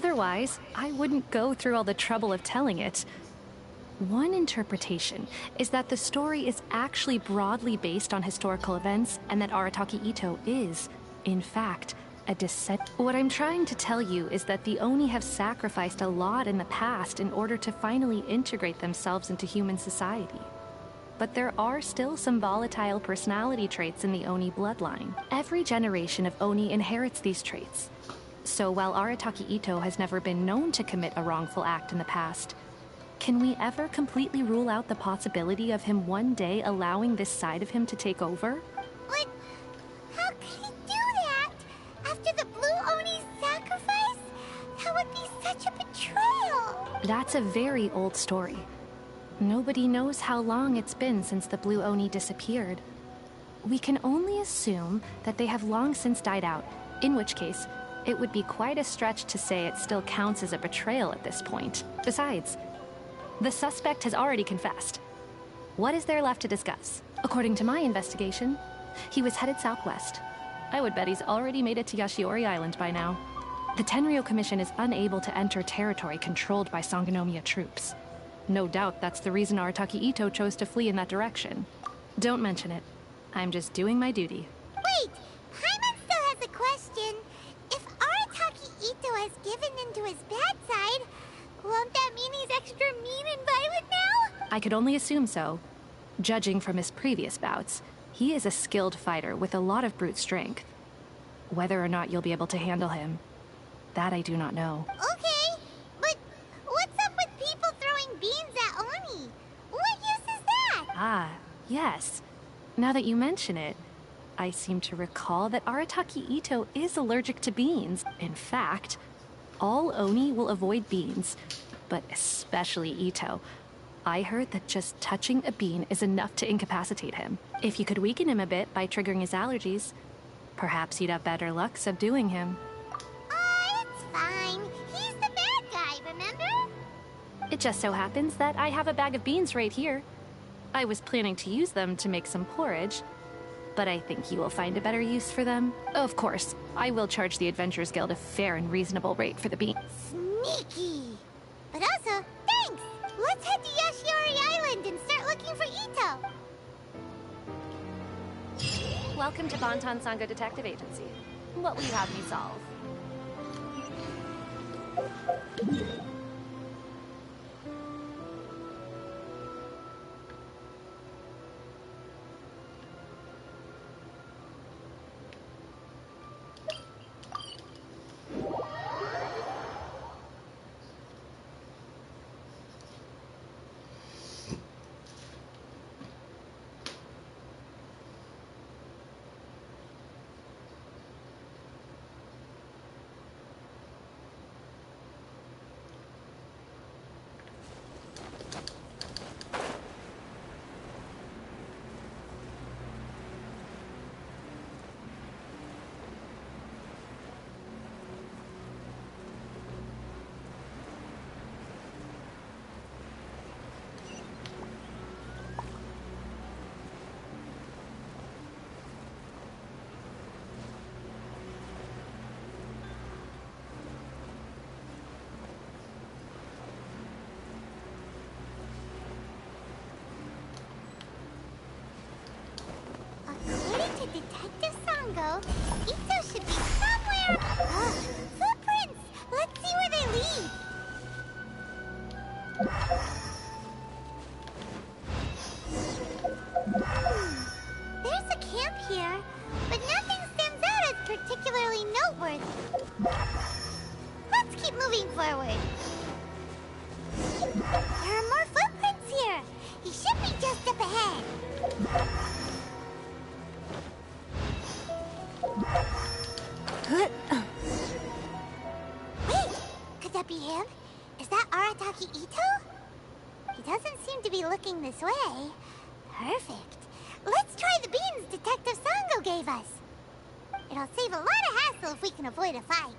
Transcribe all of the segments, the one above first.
Otherwise, I wouldn't go through all the trouble of telling it. One interpretation is that the story is actually broadly based on historical events and that Arataki Itto is, in fact, a descendant. What I'm trying to tell you is that the Oni have sacrificed a lot in the past in order to finally integrate themselves into human society. But there are still some volatile personality traits in the Oni bloodline. Every generation of Oni inherits these traits. So while Arataki Itto has never been known to commit a wrongful act in the past, can we ever completely rule out the possibility of him one day allowing this side of him to take over? But how could he do that? After the Blue Oni's sacrifice? That would be such a betrayal! That's a very old story. Nobody knows how long it's been since the Blue Oni disappeared. We can only assume that they have long since died out, in which case, it would be quite a stretch to say it still counts as a betrayal at this point. Besides, the suspect has already confessed. What is there left to discuss? According to my investigation, he was headed southwest. I would bet he's already made it to Yashiori Island by now. The Tenryo Commission is unable to enter territory controlled by Sangonomiya troops. No doubt that's the reason Arataki Itto chose to flee in that direction. Don't mention it. I'm just doing my duty. Wait! Paimon still has a question. If Arataki Itto has given in to his bad side, won't that mean he's extra mean and violent now? I could only assume so. Judging from his previous bouts, he is a skilled fighter with a lot of brute strength. Whether or not you'll be able to handle him, that I do not know. Okay, but what's up with people throwing beans at Oni? What use is that? Ah, yes. Now that you mention it, I seem to recall that Arataki Itto is allergic to beans. In fact, all Oni will avoid beans, but especially Itto. I heard that just touching a bean is enough to incapacitate him. If you could weaken him a bit by triggering his allergies, perhaps you'd have better luck subduing him. It's fine. He's the bad guy, remember? It just so happens that I have a bag of beans right here. I was planning to use them to make some porridge, but I think you will find a better use for them. Of course, I will charge the Adventurers Guild a fair and reasonable rate for the beans. Sneaky! But also, thanks! Let's head to Yashiori Island and start looking for Itto! Welcome to Bonton Sango Detective Agency. What will you have me solve? According to Detective Sango, Itto should be somewhere... Footprints! Let's see where they lead! There's a camp here, but nothing stands out as particularly noteworthy. Let's keep moving forward. There are more footprints here. He should be just up ahead. Wait! Could that be him? Is that Arataki Itto? He doesn't seem to be looking this way. Perfect. Let's try the beans Detective Sango gave us. It'll save a lot of hassle if we can avoid a fight.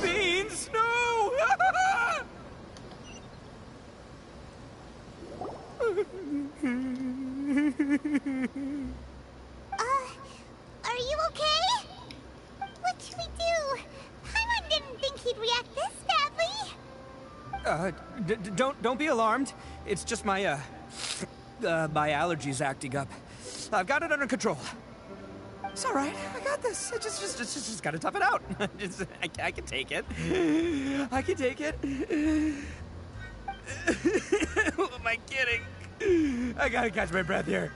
Beans, no! Are you okay? What should we do? Paimon didn't think he'd react this badly. Don't be alarmed. It's just my, my allergies acting up. I've got it under control. It's all right. I got this. I just gotta tough it out. I can take it. I can take it. Who am I kidding? I gotta catch my breath here.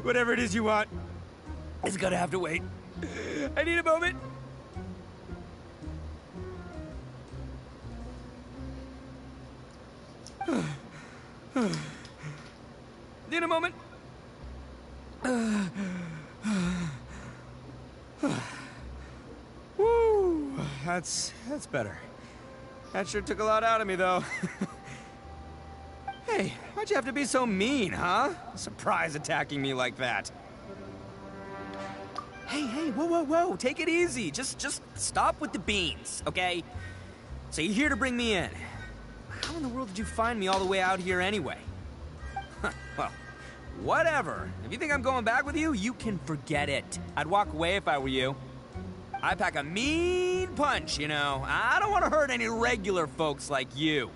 Whatever it is you want, it's gonna have to wait. I need a moment. Need a moment. Woo, that's better. That sure took a lot out of me, though. Why'd you have to be so mean, huh? Surprise attacking me like that. Hey, whoa, take it easy. Just stop with the beans, okay? So you're here to bring me in. How in the world did you find me all the way out here anyway? Well, whatever. If you think I'm going back with you, you can forget it. I'd walk away if I were you. I pack a mean punch, you know. I don't want to hurt any regular folks like you.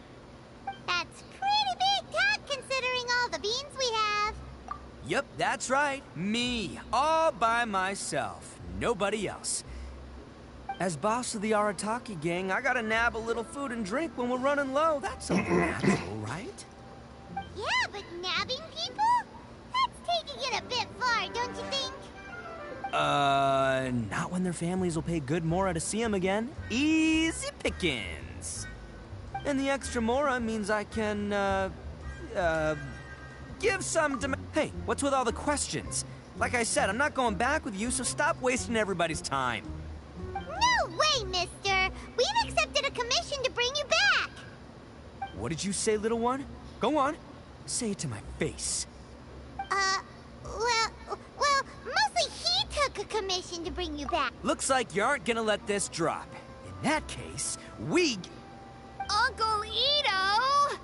That's pretty big talk considering all the beans we have. Yep, that's right. Me, all by myself. Nobody else. As boss of the Arataki gang, I gotta nab a little food and drink when we're running low. That's only natural, right? Yeah, but nabbing people? That's taking it a bit far, don't you think? Not when their families will pay good mora to see them again. Easy pickings. And the extra mora means I can, give some to... Hey, what's with all the questions? Like I said, I'm not going back with you, so stop wasting everybody's time. No way, mister! We've accepted a commission to bring you back! What did you say, little one? Go on. Say it to my face. Well, mostly he took a commission to bring you back. Looks like you aren't gonna let this drop. In that case, we... Uncle Itto!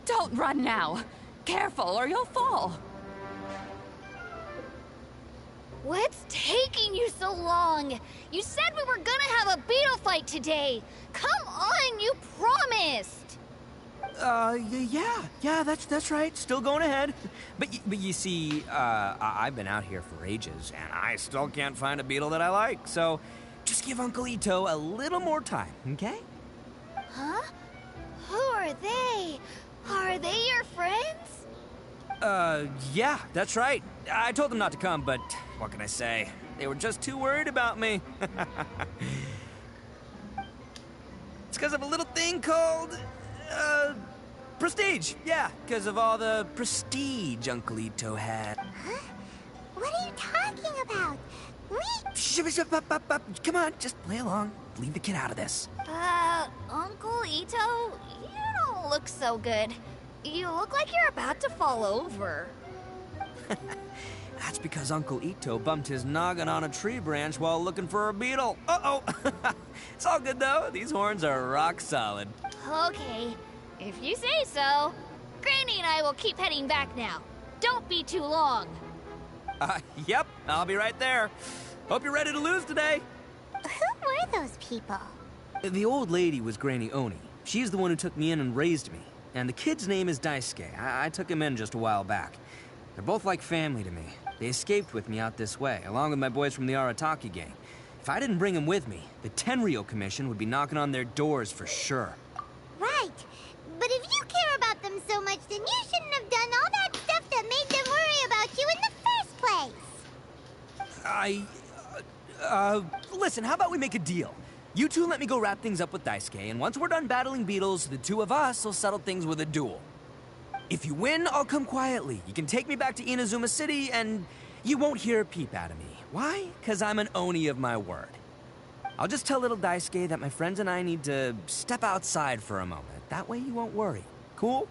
Don't run now. Careful or you'll fall. What's taking you so long? You said we were gonna have a beetle fight today. Come on, you promised. Yeah, that's right. Still going ahead. But you see, I've been out here for ages, and I still can't find a beetle that I like. So, just give Uncle Itto a little more time, okay? Huh? Who are they? Are they your friends? Yeah, that's right. I told them not to come, but what can I say? They were just too worried about me. It's because of a little thing called, prestige. Yeah, because of all the prestige Uncle Itto had. Huh? What are you talking about? Come on, just play along. Leave the kid out of this. Uncle Itto, you don't look so good. You look like you're about to fall over. That's because Uncle Itto bumped his noggin on a tree branch while looking for a beetle. Uh-oh. It's all good, though. These horns are rock solid. Okay, if you say so. Granny and I will keep heading back now. Don't be too long. Yep, I'll be right there. Hope you're ready to lose today. Who were those people? The old lady was Granny Oni. She's the one who took me in and raised me. And the kid's name is Daisuke. I took him in just a while back. They're both like family to me. They escaped with me out this way, along with my boys from the Arataki gang. If I didn't bring them with me, the Tenryou Commission would be knocking on their doors for sure. Right. But if you care about them so much, then you shouldn't have done all that stuff that made them worry about you in the first place. Listen, how about we make a deal? You two let me go wrap things up with Daisuke, and once we're done battling beetles, the two of us will settle things with a duel. If you win, I'll come quietly. You can take me back to Inazuma City, and you won't hear a peep out of me. Why? Because I'm an Oni of my word. I'll just tell little Daisuke that my friends and I need to step outside for a moment. That way you won't worry. Cool?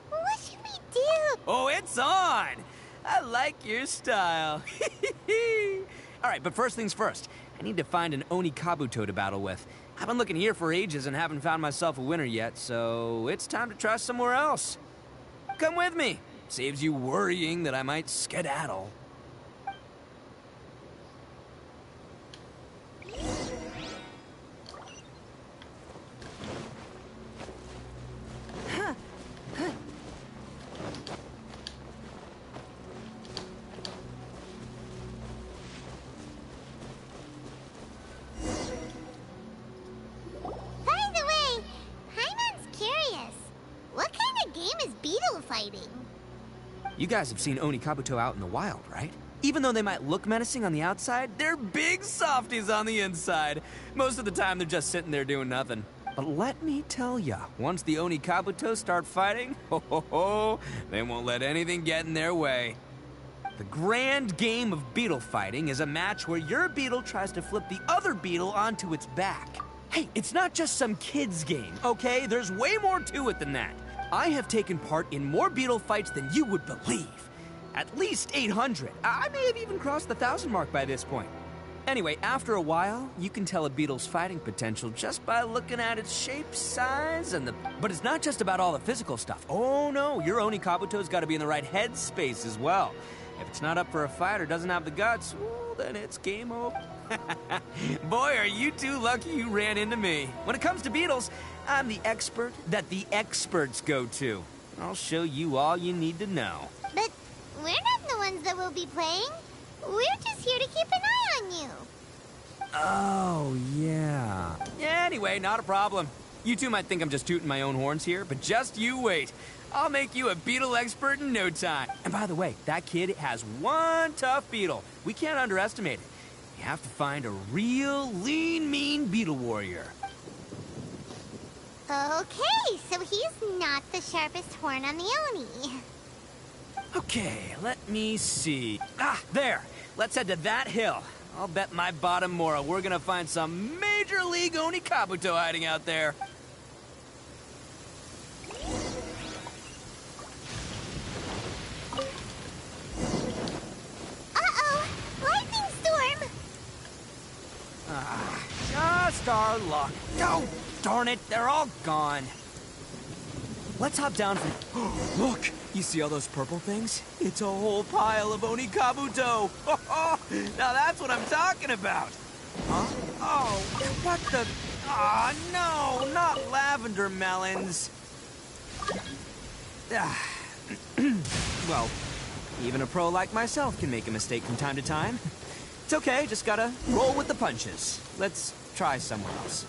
What should we do? Oh, it's on! I like your style. All right, but first things first. I need to find an Oni Kabuto to battle with. I've been looking here for ages and haven't found myself a winner yet, so it's time to try somewhere else. Come with me. Saves you worrying that I might skedaddle. You guys have seen Oni Kabuto out in the wild, right? Even though they might look menacing on the outside, they're big softies on the inside. Most of the time, they're just sitting there doing nothing. But let me tell ya, once the Oni Kabuto start fighting, they won't let anything get in their way. The grand game of beetle fighting is a match where your beetle tries to flip the other beetle onto its back. Hey, it's not just some kid's game, okay? There's way more to it than that. I have taken part in more beetle fights than you would believe. At least 800. I may have even crossed the 1,000 mark by this point. Anyway, after a while, you can tell a beetle's fighting potential just by looking at its shape, size, and the... But it's not just about all the physical stuff. Oh no, your Oni Kabuto's gotta be in the right headspace as well. If it's not up for a fight or doesn't have the guts, well, then it's game over. Boy, are you two lucky you ran into me. When it comes to beetles, I'm the expert that the experts go to. I'll show you all you need to know. But we're not the ones that will be playing. We're just here to keep an eye on you. Oh, yeah. Anyway, not a problem. You two might think I'm just tooting my own horns here, but just you wait. I'll make you a beetle expert in no time. And by the way, that kid has one tough beetle. We can't underestimate it. You have to find a real lean, mean beetle warrior. Okay, so he's not the sharpest horn on the Oni. Okay, let me see. Ah, there. Let's head to that hill. I'll bet my bottom Mora we're gonna find some major league Oni Kabuto hiding out there. Uh-oh! Lightning storm! Just our luck. Oh, darn it, they're all gone. Let's hop down from... Look, you see all those purple things? It's a whole pile of Oni Kabuto. Now that's what I'm talking about. Huh? Oh, what the... Ah, no, not lavender melons. Well, even a pro like myself can make a mistake from time to time. It's okay, just gotta roll with the punches. Let's try somewhere else.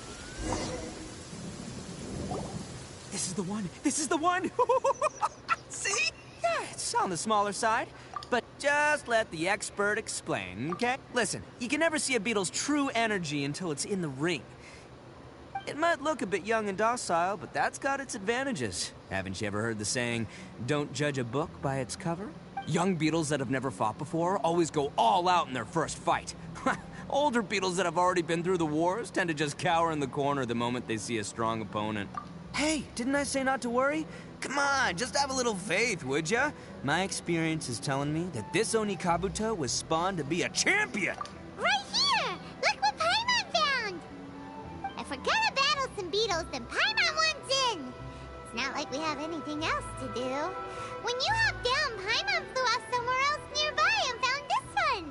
This is the one! This is the one! See? Yeah, it's on the smaller side. But just let the expert explain, okay? Listen, you can never see a beetle's true energy until it's in the ring. It might look a bit young and docile, but that's got its advantages. Haven't you ever heard the saying, don't judge a book by its cover? Young beetles that have never fought before always go all out in their first fight. Older beetles that have already been through the wars tend to just cower in the corner the moment they see a strong opponent. Hey, didn't I say not to worry? Come on, just have a little faith, would ya? My experience is telling me that this Oni Kabuto was spawned to be a champion! Right here! Look what Paimon found! If we're gonna battle some beetles, then Paimon wants in! It's not like we have anything else to do. When you hopped down, Paimon flew off somewhere else nearby and found this one!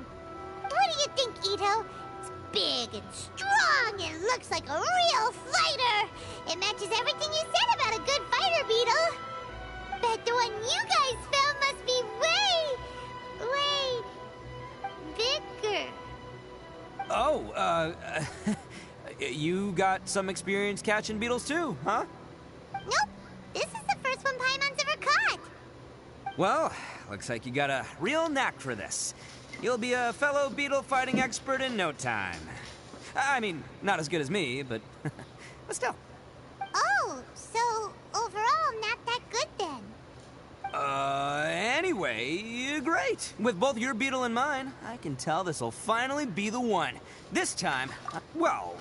What do you think, Itto? It's big and strong and looks like a real fighter! It matches everything you said about a good fighter beetle! Bet the one you guys found must be way bigger. Oh, you got some experience catching beetles too, huh? Nope. This is the first one Paimon's ever caught. Well, looks like you got a real knack for this. You'll be a fellow beetle fighting expert in no time. I mean, not as good as me, but still. Oh, so overall not that good then. Anyway, great. With both your beetle and mine, I can tell this'll finally be the one. This time, well,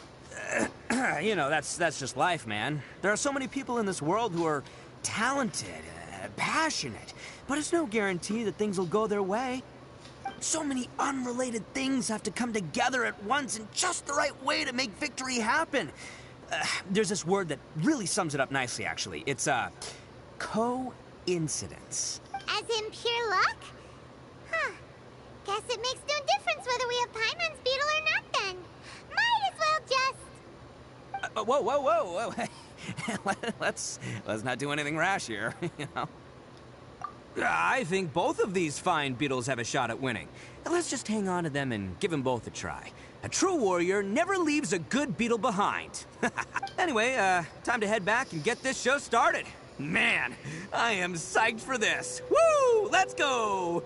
you know, that's just life, man. There are so many people in this world who are talented, passionate, but it's no guarantee that things will go their way. So many unrelated things have to come together at once in just the right way to make victory happen. There's this word that really sums it up nicely, actually. It's, coincidence. As in pure luck? Huh. Guess it makes no difference whether we have Paimon's beetle or not then. Might as well just... Whoa. Let's not do anything rash here, you know? I think both of these fine beetles have a shot at winning. Let's just hang on to them and give them both a try. A true warrior never leaves a good beetle behind. Anyway, time to head back and get this show started. Man, I am psyched for this. Woo! Let's go!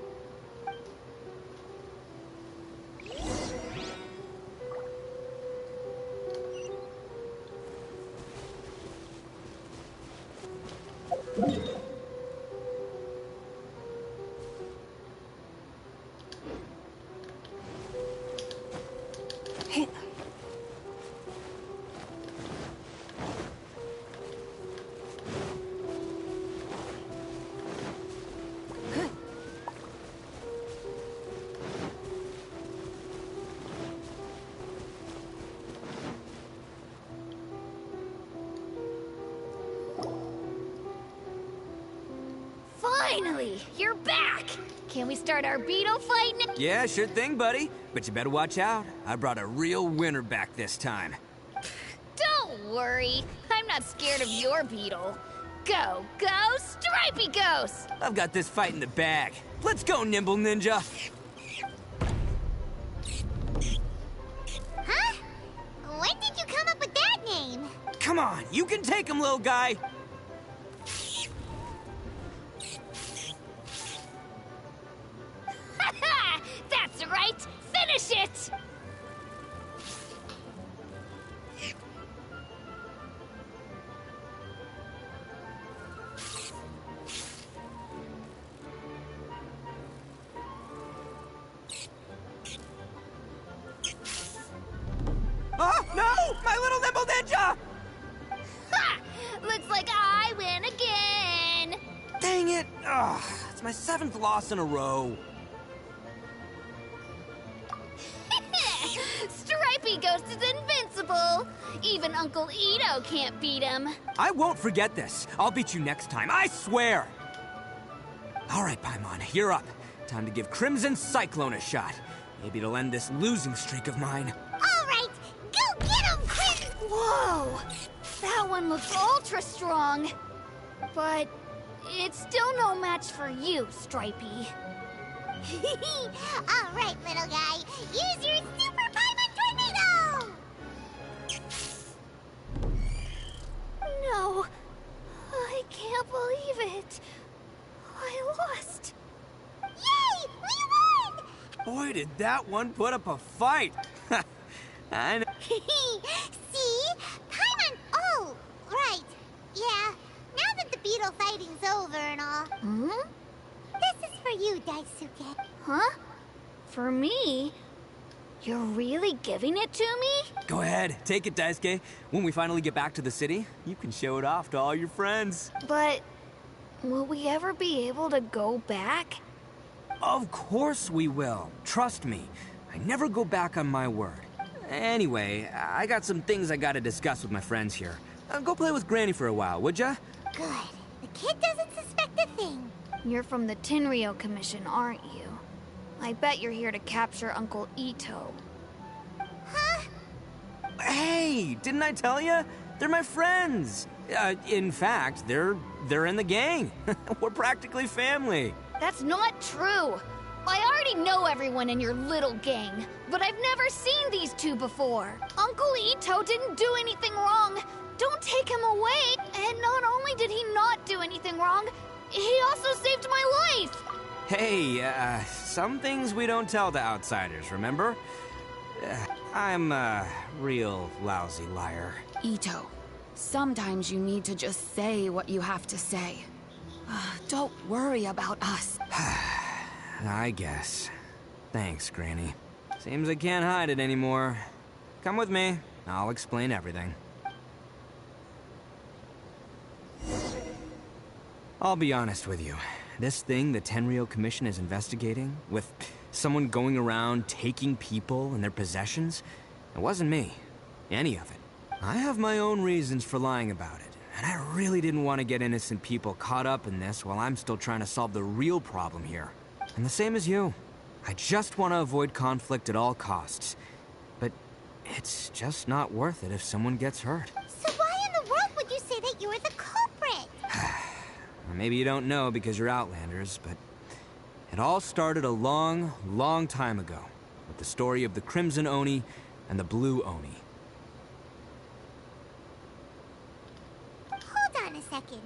Finally, you're back! Can we start our beetle fight now? Yeah, sure thing, buddy. But you better watch out. I brought a real winner back this time. Don't worry, I'm not scared of your beetle. Go, go, Stripey Ghost! I've got this fight in the bag. Let's go, Nimble Ninja. Huh? When did you come up with that name? Come on, you can take him, little guy. That's right! Finish it! Oh, no! My little Nimble Ninja! Ha! Looks like I win again! Dang it! Ugh, it's my 7th loss in a row. Stripey Ghost is invincible! Even Uncle Itto can't beat him. I won't forget this. I'll beat you next time, I swear! All right, Paimon, you're up. Time to give Crimson Cyclone a shot. Maybe it'll end this losing streak of mine. All right, go get him, Crimson! Whoa! That one looks ultra strong. But it's still no match for you, Stripey. All right, little guy, use your Super Paimon Tornado! No, I can't believe it. I lost. Yay! We won! Boy, did that one put up a fight. I know. See? Paimon... Oh, right. Yeah, now that the beetle fighting's over and all. Hmm? This is for you, Daisuke. Huh? For me? You're really giving it to me? Go ahead, take it, Daisuke. When we finally get back to the city, you can show it off to all your friends. But will we ever be able to go back? Of course we will. Trust me. I never go back on my word. Anyway, I got some things I gotta discuss with my friends here. Go play with Granny for a while, would ya? Good. The kid doesn't suspect a thing. You're from the Tenryou Commission, aren't you? I bet you're here to capture Uncle Itto. Huh? Hey, didn't I tell ya? They're my friends. In fact, they're in the gang. We're practically family. That's not true. I already know everyone in your little gang, but I've never seen these two before. Uncle Itto didn't do anything wrong. Don't take him away. And not only did he not do anything wrong, he also saved my life. Hey, some things we don't tell to outsiders, remember? I'm a real lousy liar. Itto, sometimes you need to just say what you have to say. Don't worry about us. I guess. Thanks, Granny. Seems I can't hide it anymore. Come with me. I'll explain everything. I'll be honest with you. This thing the Tenryou Commission is investigating, with someone going around taking people and their possessions, it wasn't me. Any of it. I have my own reasons for lying about it, and I really didn't want to get innocent people caught up in this while I'm still trying to solve the real problem here. And the same as you. I just want to avoid conflict at all costs. But it's just not worth it if someone gets hurt. So why in the world would you say that you were the culprit? Maybe you don't know because you're Outlanders, but it all started a long, long time ago with the story of the Crimson Oni and the Blue Oni. Hold on a second.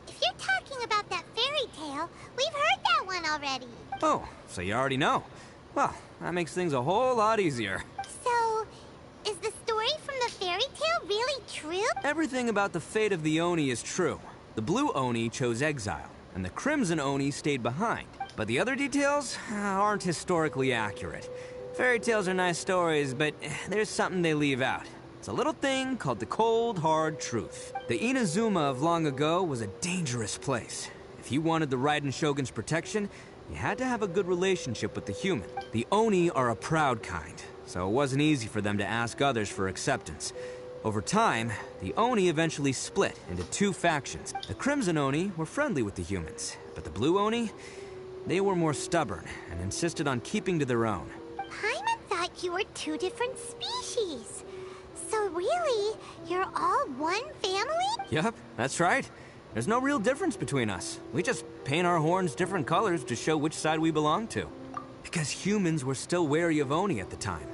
If you're talking about that fairy tale, we've heard that one already. Oh, so you already know. Well, that makes things a whole lot easier. So, is the story from the fairy tale really true? Everything about the fate of the Oni is true. The Blue Oni chose exile, and the Crimson Oni stayed behind. But the other details aren't historically accurate. Fairy tales are nice stories, but there's something they leave out. It's a little thing called the cold, hard truth. The Inazuma of long ago was a dangerous place. If you wanted the Raiden Shogun's protection, you had to have a good relationship with the human. The Oni are a proud kind, so it wasn't easy for them to ask others for acceptance. Over time, the Oni eventually split into two factions. The Crimson Oni were friendly with the humans, but the Blue Oni, they were more stubborn and insisted on keeping to their own. Paimon thought you were two different species. So really, you're all one family? Yup, that's right. There's no real difference between us. We just paint our horns different colors to show which side we belong to. Because humans were still wary of Oni at the time.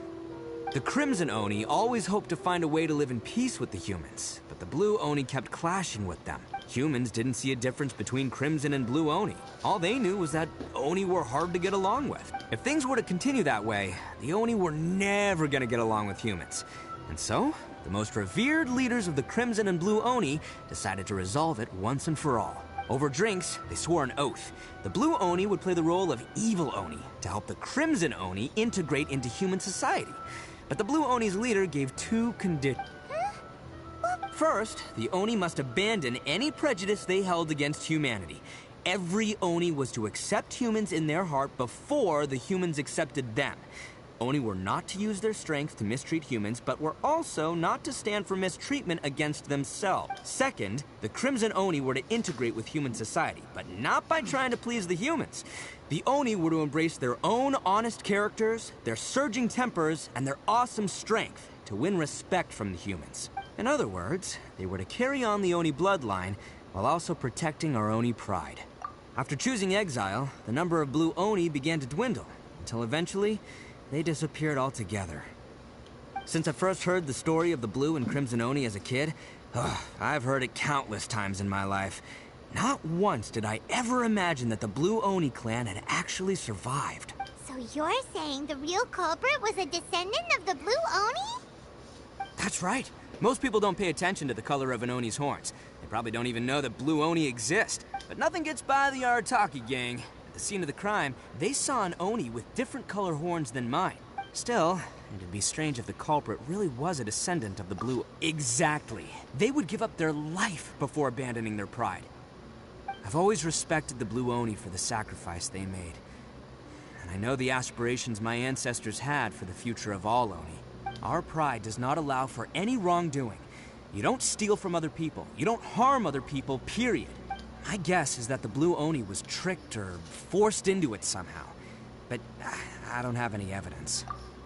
The Crimson Oni always hoped to find a way to live in peace with the humans, but the Blue Oni kept clashing with them. Humans didn't see a difference between Crimson and Blue Oni. All they knew was that Oni were hard to get along with. If things were to continue that way, the Oni were never gonna get along with humans. And so, the most revered leaders of the Crimson and Blue Oni decided to resolve it once and for all. Over drinks, they swore an oath. The Blue Oni would play the role of evil Oni to help the Crimson Oni integrate into human society. But the Blue Oni's leader gave two conditions. First, the Oni must abandon any prejudice they held against humanity. Every Oni was to accept humans in their heart before the humans accepted them. Oni were not to use their strength to mistreat humans, but were also not to stand for mistreatment against themselves. Second, the Crimson Oni were to integrate with human society, but not by trying to please the humans. The Oni were to embrace their own honest characters, their surging tempers, and their awesome strength to win respect from the humans. In other words, they were to carry on the Oni bloodline while also protecting our Oni pride. After choosing exile, the number of Blue Oni began to dwindle, until eventually, they disappeared altogether. Since I first heard the story of the Blue and Crimson Oni as a kid, I've heard it countless times in my life. Not once did I ever imagine that the Blue Oni clan had actually survived. So you're saying the real culprit was a descendant of the Blue Oni? That's right. Most people don't pay attention to the color of an Oni's horns. They probably don't even know that Blue Oni exist. But nothing gets by the Arataki gang. At the scene of the crime, they saw an Oni with different color horns than mine. Still, it'd be strange if the culprit really was a descendant of the Blue. Exactly. They would give up their life before abandoning their pride. I've always respected the Blue Oni for the sacrifice they made. And I know the aspirations my ancestors had for the future of all Oni. Our pride does not allow for any wrongdoing. You don't steal from other people. You don't harm other people, period. My guess is that the Blue Oni was tricked or forced into it somehow. But I don't have any evidence.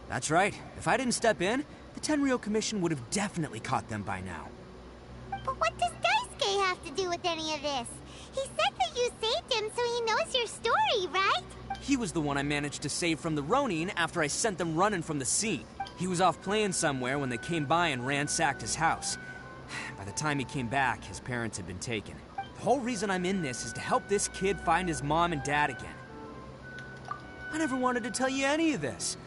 That's right. If I didn't step in, the Tenryou Commission would have definitely caught them by now. But what does Daisuke have to do with any of this? He said that you saved him so he knows your story, right? He was the one I managed to save from the Ronin after I sent them running from the scene. He was off playing somewhere when they came by and ransacked his house. By the time he came back, his parents had been taken. The whole reason I'm in this is to help this kid find his mom and dad again. I never wanted to tell you any of this.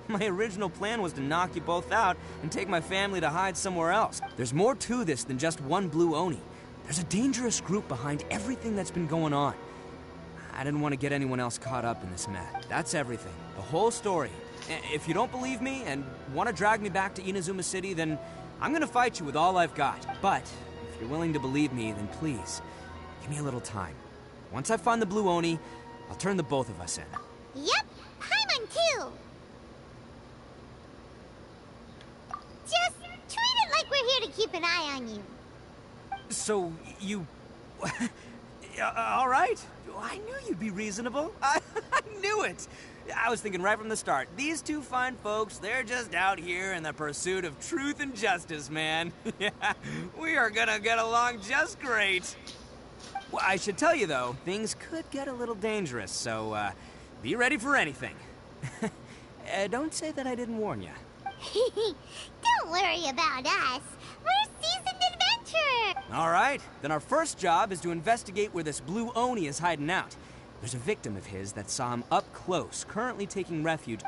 My original plan was to knock you both out and take my family to hide somewhere else. There's more to this than just one Blue Oni. There's a dangerous group behind everything that's been going on. I didn't want to get anyone else caught up in this mess. That's everything. The whole story. If you don't believe me and want to drag me back to Inazuma City, then I'm gonna fight you with all I've got. But if you're willing to believe me, then please, give me a little time. Once I find the Blue Oni, I'll turn the both of us in. Yep, Paimon too. Just treat it like we're here to keep an eye on you. So, you... all right. I knew you'd be reasonable. I knew it. I was thinking right from the start, these two fine folks, they're just out here in the pursuit of truth and justice, man. Yeah, we are gonna get along just great. Well, I should tell you, though, things could get a little dangerous, so, be ready for anything. Don't say that I didn't warn you. Don't worry about us. We're seasoned adventurers. All right, then our first job is to investigate where this Blue Oni is hiding out. There's a victim of his that saw him up close, currently taking refuge.